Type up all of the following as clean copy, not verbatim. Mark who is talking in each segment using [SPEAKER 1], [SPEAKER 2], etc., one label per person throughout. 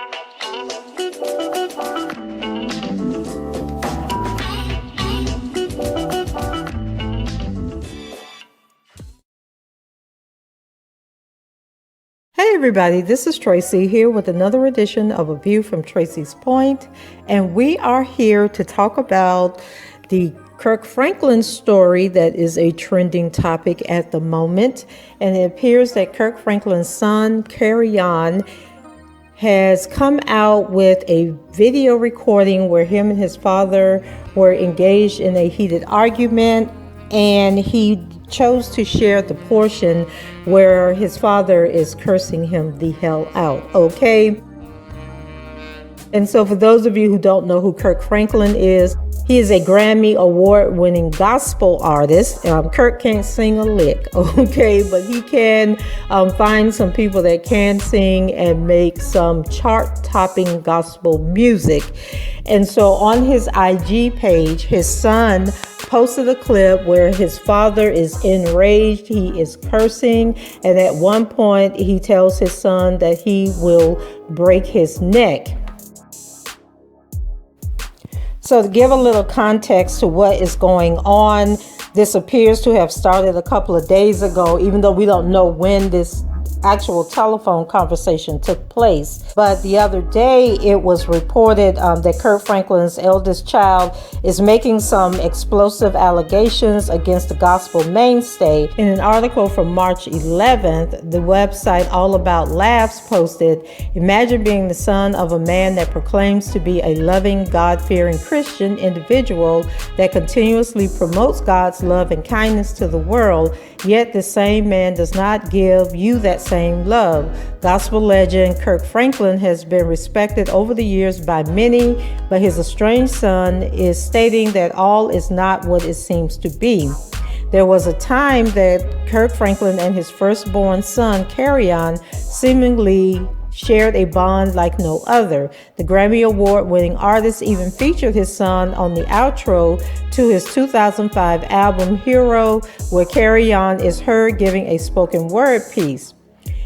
[SPEAKER 1] Hey everybody, this is Tracy here with another edition of A View from Tracy's Point, and we are here to talk about the Kirk Franklin story that is a trending topic at the moment. And it appears that Kirk Franklin's son, Carry-On, has come out with a video recording where him and his father were engaged in a heated argument, and he chose to share the portion where his father is cursing him the hell out, okay? And so for those of you who don't know who Kirk Franklin is, he is a Grammy award-winning gospel artist. Kirk can't sing a lick, okay? But he can find some people that can sing and make some chart-topping gospel music. And so on his IG page, his son posted a clip where his father is enraged. He is cursing. And at one point, he tells his son that he will break his neck. So to give a little context to what is going on, this appears to have started a couple of days ago, even though we don't know when this actual telephone conversation took place. But the other day, it was reported that Kirk Franklin's eldest child is making some explosive allegations against the gospel mainstay. In an article from March 11th, the website All About Laughs posted, "Imagine being the son of a man that proclaims to be a loving, God-fearing Christian individual that continuously promotes God's love and kindness to the world, yet the same man does not give you that same love." Gospel legend Kirk Franklin has been respected over the years by many, but his estranged son is stating that all is not what it seems to be. There was a time that Kirk Franklin and his firstborn son, Carry-On, seemingly shared a bond like no other. The Grammy Award-winning artist even featured his son on the outro to his 2005 album Hero, where Carry-On is heard giving a spoken word piece.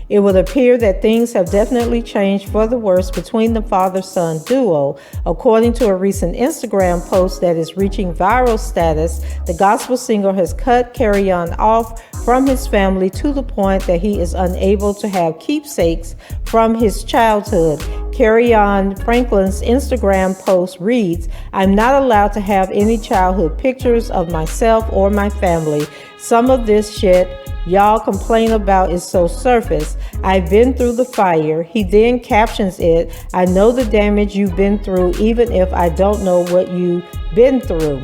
[SPEAKER 1] It would appear that things have definitely changed for the worse between the father-son duo. According to a recent Instagram post that is reaching viral status, the gospel singer has cut Carry-On off from his family to the point that he is unable to have keepsakes from his childhood. Carry-On Franklin's Instagram post reads, "I'm not allowed to have any childhood pictures of myself or my family. Some of this shit y'all complain about is so surface. I've been through the fire." He then captions it, "I know the damage you've been through, even if I don't know what you've been through."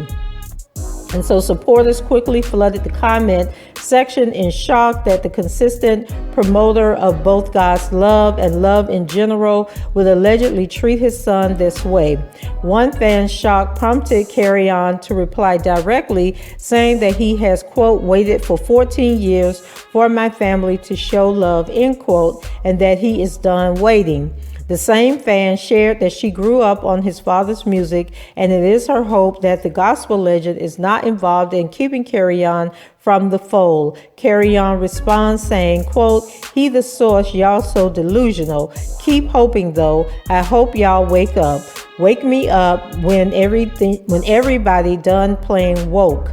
[SPEAKER 1] And so supporters quickly flooded the comment section in shock that the consistent promoter of both God's love and love in general would allegedly treat his son this way. One fan's shock prompted Carry-On to reply directly, saying that he has, quote, "waited for 14 years for my family to show love," end quote, and that he is done waiting. The same fan shared that she grew up on his father's music, and it is her hope that the gospel legend is not involved in keeping Carry-On from the fold. Carry-On responds saying, quote, "He the source, y'all so delusional. Keep hoping though. I hope y'all wake up. Wake me up when everybody done playing woke."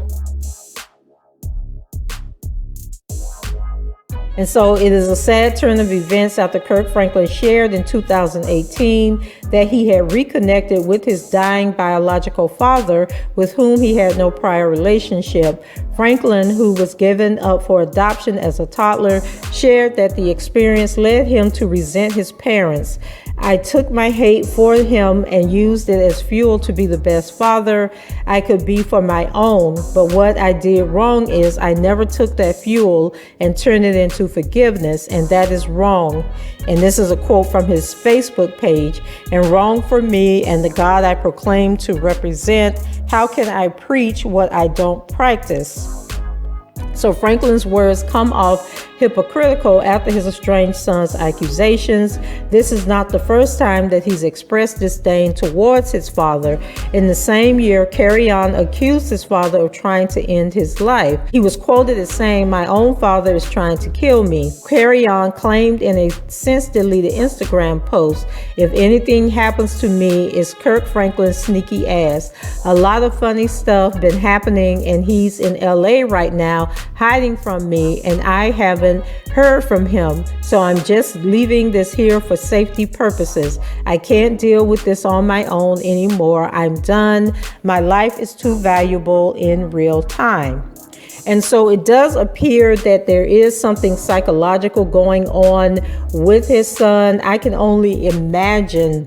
[SPEAKER 1] And so it is a sad turn of events after Kirk Franklin shared in 2018 that he had reconnected with his dying biological father, with whom he had no prior relationship. Franklin, who was given up for adoption as a toddler, shared that the experience led him to resent his parents. "I took my hate for him and used it as fuel to be the best father I could be for my own. But what I did wrong is I never took that fuel and turned it into forgiveness, and that is wrong." And this is a quote from his Facebook page. "And wrong for me and the God I proclaim to represent. How can I preach what I don't practice?" So Franklin's words come off hypocritical after his estranged son's accusations. This is not the first time that he's expressed disdain towards his father. In the same year, Carrion accused his father of trying to end his life. He was quoted as saying, "My own father is trying to kill me." Carrion claimed in a since deleted Instagram post, "If anything happens to me, it's Kirk Franklin's sneaky ass. A lot of funny stuff been happening, and he's in LA right now hiding from me, and I haven't heard from him. So I'm just leaving this here for safety purposes. I can't deal with this on my own anymore. I'm done. My life is too valuable in real time." And so it does appear that there is something psychological going on with his son. I can only imagine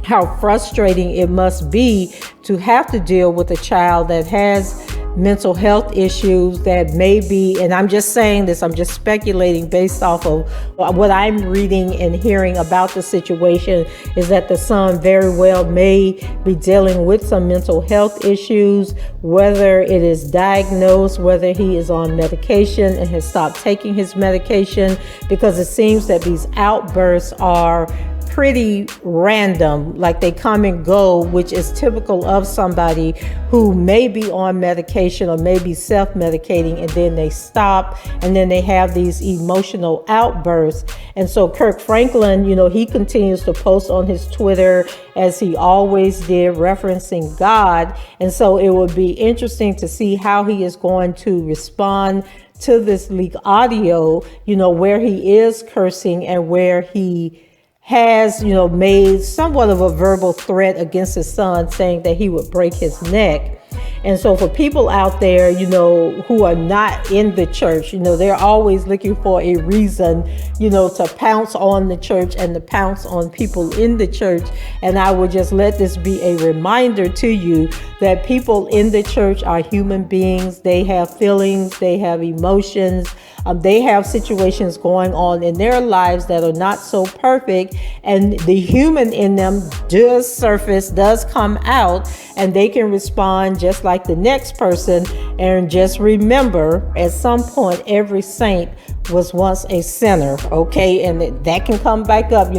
[SPEAKER 1] how frustrating it must be to have to deal with a child that has mental health issues that may be, and I'm just saying this, I'm just speculating based off of what I'm reading and hearing about the situation, is that the son very well may be dealing with some mental health issues, whether it is diagnosed, whether he is on medication and has stopped taking his medication, because it seems that these outbursts are pretty random, like they come and go, which is typical of somebody who may be on medication or may be self-medicating, and then they stop, and then they have these emotional outbursts. And so Kirk Franklin, he continues to post on his Twitter, as he always did, referencing God. And so it would be interesting to see how he is going to respond to this leak audio, where he is cursing and where he has, made somewhat of a verbal threat against his son, saying that he would break his neck. And so for people out there, who are not in the church, they're always looking for a reason, to pounce on the church and to pounce on people in the church. And I would just let this be a reminder to you that people in the church are human beings. They have feelings, they have emotions, they have situations going on in their lives that are not so perfect, and the human in them does surface, does come out, and they can respond just like the next person. And just remember, at some point, every saint was once a sinner, okay? And that can come back up.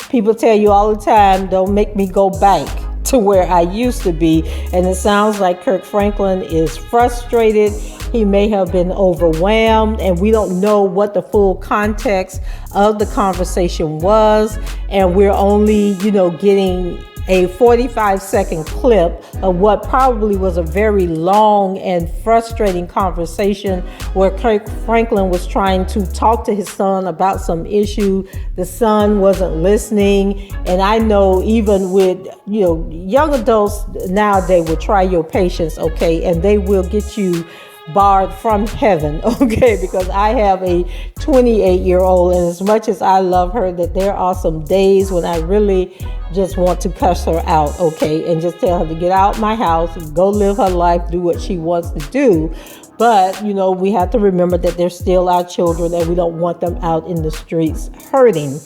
[SPEAKER 1] People tell you all the time, don't make me go back to where I used to be. And it sounds like Kirk Franklin is frustrated. He may have been overwhelmed, and we don't know what the full context of the conversation was. And we're only, getting a 45-second clip of what probably was a very long and frustrating conversation, where Kirk Franklin was trying to talk to his son about some issue. The son wasn't listening. And I know even with, young adults nowadays will try your patience, okay? And they will get you barred from heaven, okay? Because I have a 28-year-old, and as much as I love her, that there are some days when I really just want to cuss her out, okay? And just tell her to get out my house, go live her life, do what she wants to do. But, we have to remember that they're still our children, and we don't want them out in the streets hurting.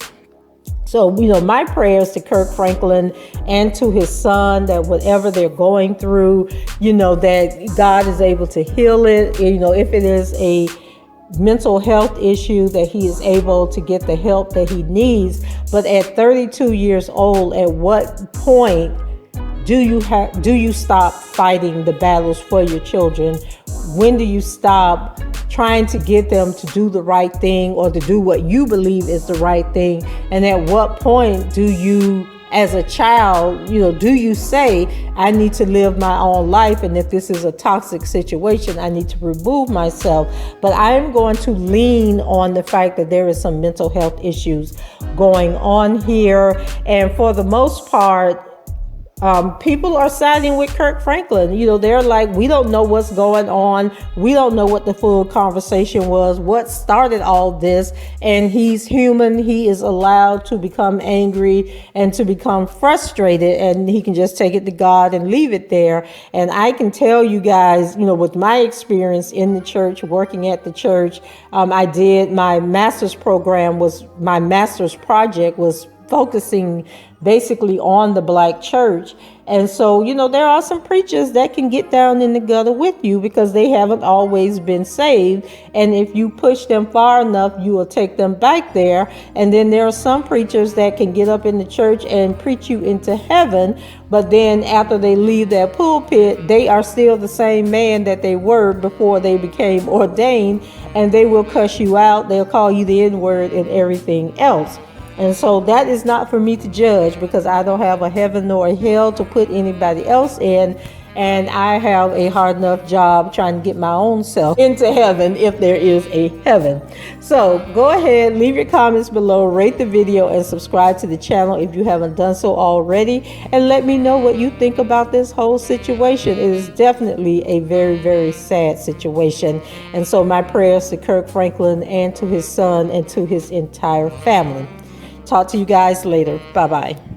[SPEAKER 1] So, my prayers to Kirk Franklin and to his son, that whatever they're going through, that God is able to heal it. If it is a mental health issue, that he is able to get the help that he needs. But at 32 years old, at what point do you stop fighting the battles for your children? When do you stop trying to get them to do the right thing, or to do what you believe is the right thing? And at what point do you, as a child, do you say, I need to live my own life, and if this is a toxic situation, I need to remove myself? But I am going to lean on the fact that there is some mental health issues going on here. And for the most part, people are siding with Kirk Franklin. They're like, we don't know what's going on. We don't know what the full conversation was, what started all this. And he's human. He is allowed to become angry and to become frustrated, and he can just take it to God and leave it there. And I can tell you guys, with my experience in the church, working at the church, I did my master's project was focusing basically on the black church. And so, there are some preachers that can get down in the gutter with you because they haven't always been saved. And if you push them far enough, you will take them back there. And then there are some preachers that can get up in the church and preach you into heaven. But then after they leave that pulpit, they are still the same man that they were before they became ordained. And they will cuss you out. They'll call you the N-word and everything else. And so that is not for me to judge, because I don't have a heaven nor a hell to put anybody else in. And I have a hard enough job trying to get my own self into heaven, if there is a heaven. So go ahead, leave your comments below, rate the video, and subscribe to the channel if you haven't done so already. And let me know what you think about this whole situation. It is definitely a very, very sad situation. And so my prayers to Kirk Franklin and to his son and to his entire family. Talk to you guys later. Bye-bye.